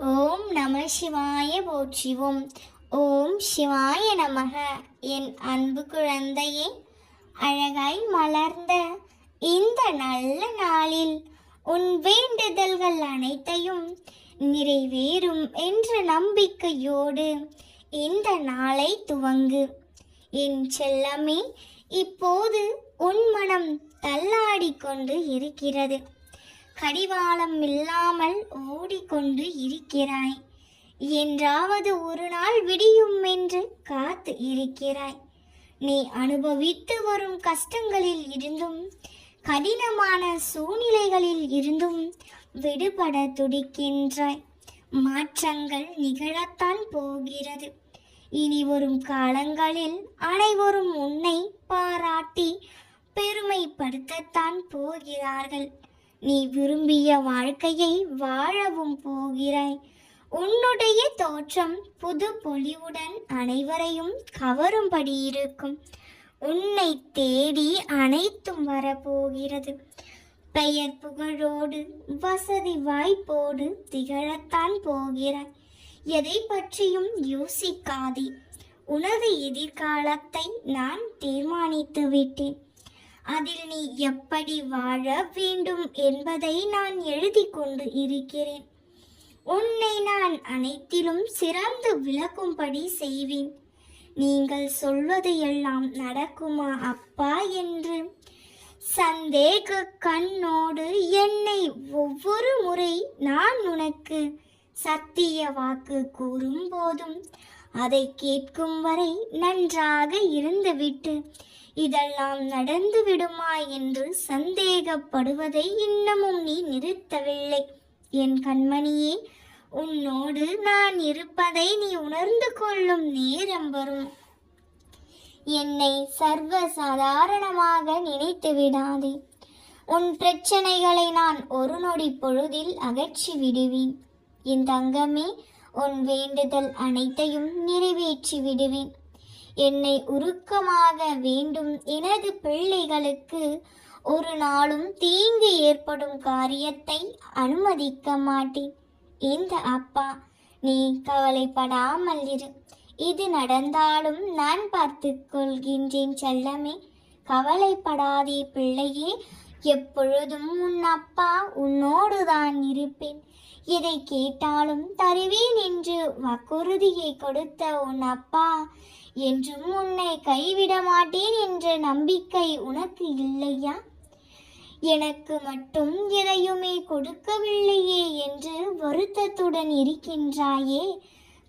ஓம் நம சிவாய போற்றிவோம். ஓம் சிவாய நமக. என் அன்பு குழந்தையே, அழகாய் மலர்ந்த இந்த நல்ல நாளில் உன் வேண்டுதல்கள் அனைத்தையும் நிறைவேறும் என்ற நம்பிக்கையோடு இந்த நாளை துவங்கு. என் செல்லமே, இப்போது உன் மனம் தள்ளாடிக்கொண்டு இருக்கிறது. கடிவாளம் இல்லாமல் ஓடிக்கொண்டு இருக்கிறாய். என்றாவது ஒரு நாள் விடியும் என்று காத்து இருக்கிறாய். நீ அனுபவித்து வரும் கஷ்டங்களில் இருந்தும் கடினமான சூழ்நிலைகளில் இருந்தும் விடுபட துடிக்கின்றாய். மாற்றங்கள் நிகழத்தான் போகிறது. இனி வரும் காலங்களில் அனைவரும் உன்னை பாராட்டி பெருமைப்படுத்தத்தான் போகிறார்கள். நீ விரும்பிய வாழ்க்கையை வாழவும் போகிறாய். உன்னுடைய தோற்றம் புது பொலிவுடன் அனைவரையும் கவரும்படி இருக்கும். உன்னை தேடி அனைத்தும் வரப்போகிறது. பெயர் புகழோடு வசதி வாய்ப்போடு திகழத்தான் போகிறாய். எதை பற்றியும் யோசிக்காதே. உனது எதிர்காலத்தை நான் தீர்மானித்து விட்டேன். அதில் நீ எப்படி வாழ வேண்டும் என்பதை நான் எழுதி கொண்டு இருக்கிறேன். உன்னை நான் அனைத்திலும் சிறந்து விளக்கும்படி செய்வேன். நீங்கள் சொல்வது எல்லாம் நடக்குமா அப்பா என்று சந்தேக கண்ணோடு என்னை ஒவ்வொரு முறை நான் உனக்கு சத்திய வாக்கு கூறும் போதும் அதை கேட்கும் வரை நன்றாக இருந்துவிட்டு இதெல்லாம் நடந்து விடுமா என்று சந்தேகப்படுவதை இன்னமும் நீ நிறுத்தவில்லை. என் கண்மணியே, உன்னோடு நான் இருப்பதை நீ உணர்ந்து கொள்ளும் நேரம் வரும். என்னை சர்வ சாதாரணமாக நினைத்து விடாதே. உன் பிரச்சனைகளை நான் ஒரு நொடி பொழுதில் அகற்றி விடுவேன். என் தங்கமே, உன் வேண்டுதல் அனைத்தையும் நிறைவேற்றி விடுவேன். என்னை உருக்கமாக வேண்டும் எனது பிள்ளைகளுக்கு ஒரு நாளும் தீங்கு ஏற்படும் காரியத்தை அனுமதிக்க மாட்டேன். இந்த அப்பா, நீ கவலைப்படாமல் இரு. இது நடந்தாலும் நான் பார்த்து கொள்கின்றேன் செல்லமே. கவலைப்படாதே பிள்ளையே. எப்பொழுதும் உன் அப்பா உன்னோடுதான் இருப்பேன். எதை கேட்டாலும் தருவேன் என்று வாக்குறுதியை கொடுத்த உன் அப்பா என்றும் உன்னை கைவிட மாட்டேன் என்ற நம்பிக்கை உனக்கு இல்லையா? எனக்கு மட்டும் எதையுமே கொடுக்கவில்லையே என்று வருத்தத்துடன் இருக்கின்றாயே.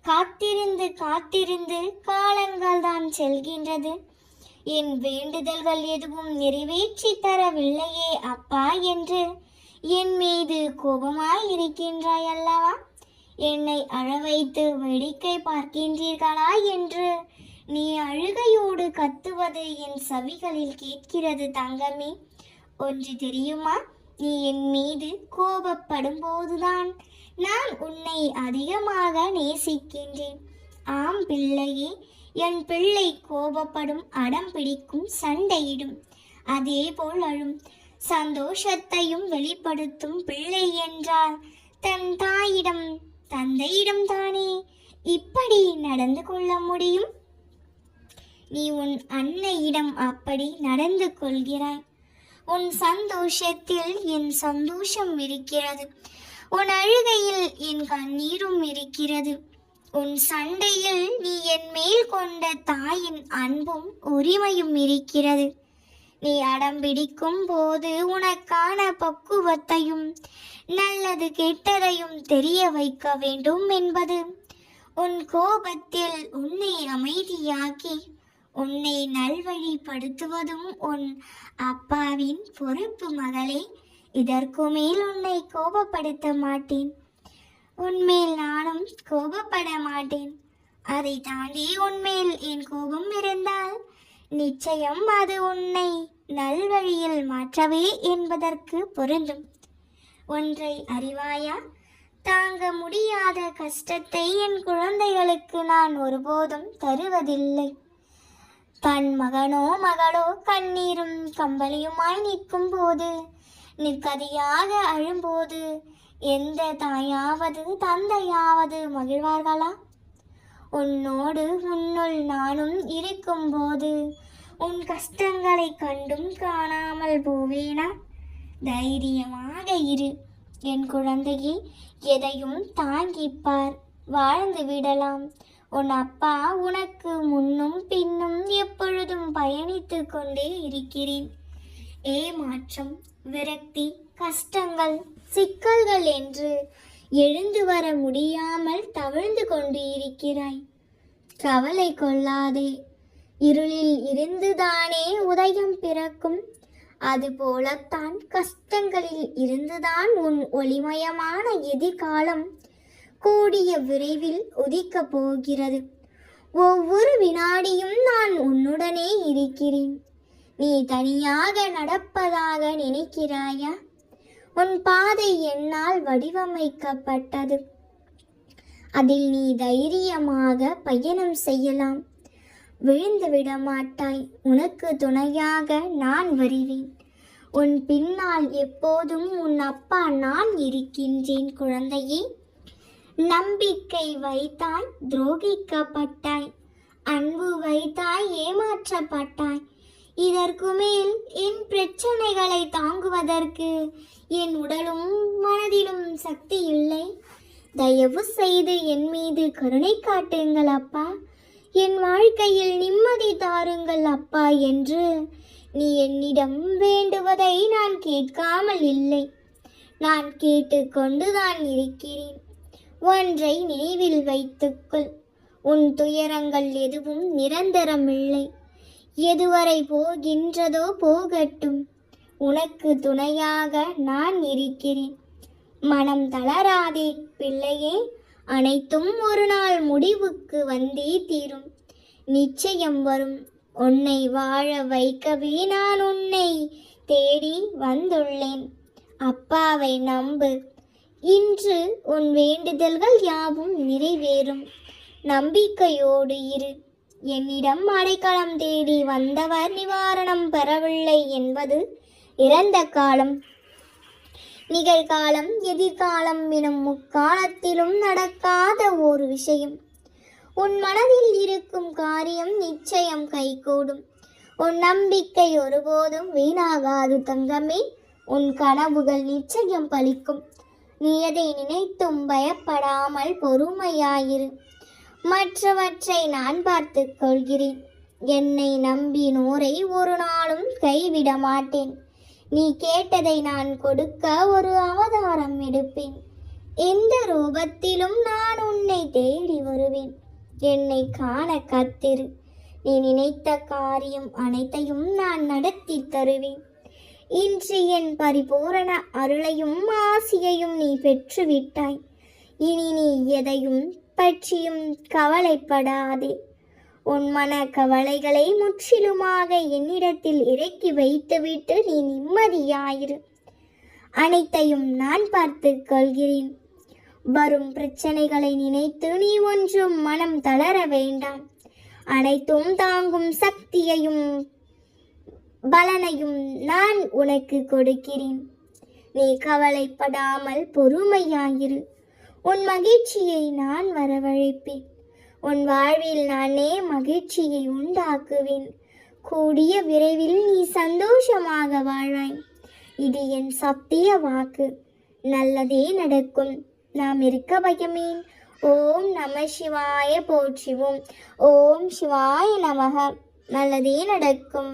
காத்திருந்து காத்திருந்து காலங்கள் தான் செல்கின்றது. என் வேண்டுதல்கள் எதுவும் நிறைவேற்றி தரவில்லையே அப்பா என்று என் மீது கோபமாய் இருக்கின்றாய் அல்லவா? என்னை அழ வைத்து வேடிக்கை பார்க்கின்றீர்களா என்று நீ அழுகையோடு கத்துவது என் செவிகளில் கேட்கிறது தங்கமே. ஒன்று தெரியுமா? நீ என் மீது கோபப்படும் போதுதான் நான் உன்னை அதிகமாக நேசிக்கின்றேன். ஆம் பிள்ளையே, என் பிள்ளை கோபப்படும், அடம் பிடிக்கும், சண்டையிடும், அதே போல் அழும். சந்தோஷத்தையும் வெளிப்படுத்தும் பிள்ளை என்றால் தன் தாயிடம் தந்தையிடம் தானே இப்படி நடந்து கொள்ள முடியும். நீ உன் அன்னையிடம் அப்படி நடந்து கொள்கிறாய். உன் சந்தோஷத்தில் என் சந்தோஷம் இருக்கிறது. உன் அழுகையில் என் கண்ணீரும் இருக்கிறது. உன் சண்டையில் நீ என் மேல் கொண்ட தாயின் அன்பும் உரிமையும் இருக்கிறது. நீ அடம் பிடிக்கும் போது உனக்கான பக்குவத்தையும் நல்லது கெட்டதையும் தெரிய வைக்க வேண்டும் என்பது உன் கோபத்தில் உன்னை அமைதியாக்கி உன்னை நல்வழிப்படுத்துவதும் உன் அப்பாவின் பொறுப்பு மகளே. இதற்கு மேல் உன்னை கோபப்படுத்த மாட்டேன். உன்மேல் நானும் கோபப்பட மாட்டேன். அதை தாண்டி உன்மேல் என் கோபம் இருந்தால் நிச்சயம் அது உன்னை நல்வழியில் மாற்றவே என்பதற்கு பொருந்தும். ஒன்றை அறிவாயா? தாங்க முடியாத கஷ்டத்தை என் குழந்தைகளுக்கு நான் ஒருபோதும் தருவதில்லை. தன் மகனோ மகளோ கண்ணீரும் கம்பளியுமாய் நிற்கும் போது, நிற்கதியாக அழும்போது எந்த தாயாவது தந்தையாவது மகிழ்வார்களா? உன்னோடு உன்னுள் நானும் இருக்கும்போது உன் கஷ்டங்களை கண்டும் காணாமல் போவேனா? தைரியமாக இரு என் குழந்தையே, எதையும் தாங்கிப்பார், வாழ்ந்து விடலாம். உன் அப்பா உனக்கு முன்னும் பின்னும் எப்பொழுதும் பயணித்து கொண்டே இருக்கிறேன். ஏமாற்றம், விரக்தி, கஷ்டங்கள், சிக்கல்கள் என்று எழுந்து வர முடியாமல் தவிழ்ந்து கொண்டு இருக்கிறாய். கவலை கொள்ளாதே. இருளில் இருந்துதானே உதயம் பிறக்கும். அதுபோலத்தான் கஷ்டங்களில் இருந்துதான் உன் ஒளிமயமான எதிர்காலம் கூடிய விரைவில் உதிக்கப் போகிறது. ஒவ்வொரு வினாடியும் நான் உன்னுடனே இருக்கிறேன். நீ தனியாக நடப்பதாக நினைக்கிறாயா? உன் பாதை என்னால் வடிவமைக்கப்பட்டது. அதில் நீ தைரியமாக பயணம் செய்யலாம். விழுந்து விட மாட்டாய். உனக்கு துணையாக நான் வருவேன். உன் பின்னால் எப்போதும் உன் அப்பா நான் இருக்கின்றேன். குழந்தையே, நம்பிக்கை வைத்தாய், துரோகிக்கப்பட்டாய். அன்பு வைத்தாய், ஏமாற்றப்பட்டாய். இதற்கு மேல் என் பிரச்சனைகளை தாங்குவதற்கு என் உடலும் மனதிலும் சக்தி இல்லை. தயவு செய்து என் மீது கருணை காட்டுங்கள் அப்பா. என் வாழ்க்கையில் நிம்மதி தாருங்கள் அப்பா என்று நீ என்னிடம் வேண்டுவதை நான் கேட்காமல் இல்லை. நான் கேட்டுக்கொண்டுதான் இருக்கிறேன். ஒன்றை நினைவில் வைத்துக்கொள். உன் துயரங்கள் எதுவும் நிரந்தரமில்லை. எதுவரை போகின்றதோ போகட்டும். உனக்கு துணையாக நான் இருக்கிறேன். மனம் தளராதே பிள்ளையே. அனைத்தும் ஒரு நாள் முடிவுக்கு வந்தே தீரும். நிச்சயம் வரும். உன்னை வாழ வைக்கவே நான் உன்னை தேடி வந்துள்ளேன். அப்பாவை நம்பு. இன்று உன் வேண்டுதல்கள் யாவும் நிறைவேறும். நம்பிக்கையோடு இரு. என்னிடம் அடைக்கலம் தேடி வந்தவர் நிவாரணம் பெறவில்லை என்பது இறந்த காலம். நிகழ்காலம், எதிர்காலம் எனும் முக்காலத்திலும் நடக்காத ஒரு விஷயம். உன் மனதில் இருக்கும் காரியம் நிச்சயம் கைகூடும். உன் நம்பிக்கை ஒருபோதும் வீணாகாது தங்கமே. உன் கனவுகள் நிச்சயம் பலிக்கும். நீ எதை நினைத்தும் பயப்படாமல் பொறுமையாயிரு. மற்றவற்றை நான் பார்த்துக் கொள்கிறேன். என்னை நம்பினோரை ஒரு நாளும் கைவிட மாட்டேன். நீ கேட்டதை நான் கொடுக்க ஒரு அவதாரம் எடுப்பேன். எந்த ரூபத்திலும் நான் உன்னை தேடி வருவேன். என்னை காண காத்திரு. நீ நினைத்த காரியம் அனைத்தையும் நான் நடத்தி தருவேன். இன்று என் பரிபூரண அருளையும் ஆசியையும் நீ பெற்றுவிட்டாய். இனி நீ எதையும் பற்றியும் கவலைப்படாதே. உன் மன கவலைகளை முற்றிலுமாக என்னிடத்தில் இறக்கி வைத்துவிட்டு நீ நிம்மதியாயிரு. அனைத்தையும் நான் பார்த்துக் கொள்கிறேன். வரும் பிரச்சனைகளை நினைத்து நீ ஒன்றும் மனம் தளர வேண்டாம். அனைத்தும் தாங்கும் சக்தியையும் பலனையும் நான் உனக்கு கொடுக்கிறேன். நீ கவலைப்படாமல் பொறுமையாயிரு. உன் மகிழ்ச்சியை நான் வரவழைப்பேன். உன் வாழ்வில் நானே மகிழ்ச்சியை உண்டாக்குவேன். கூடிய விரைவில் நீ சந்தோஷமாக வாழ்வாய். இது என் சத்திய வாக்கு. நல்லதே நடக்கும். நாம் இருக்க பயமேன். ஓம் நம சிவாய போற்றிவோம். ஓம் சிவாய நமக. நல்லதே நடக்கும்.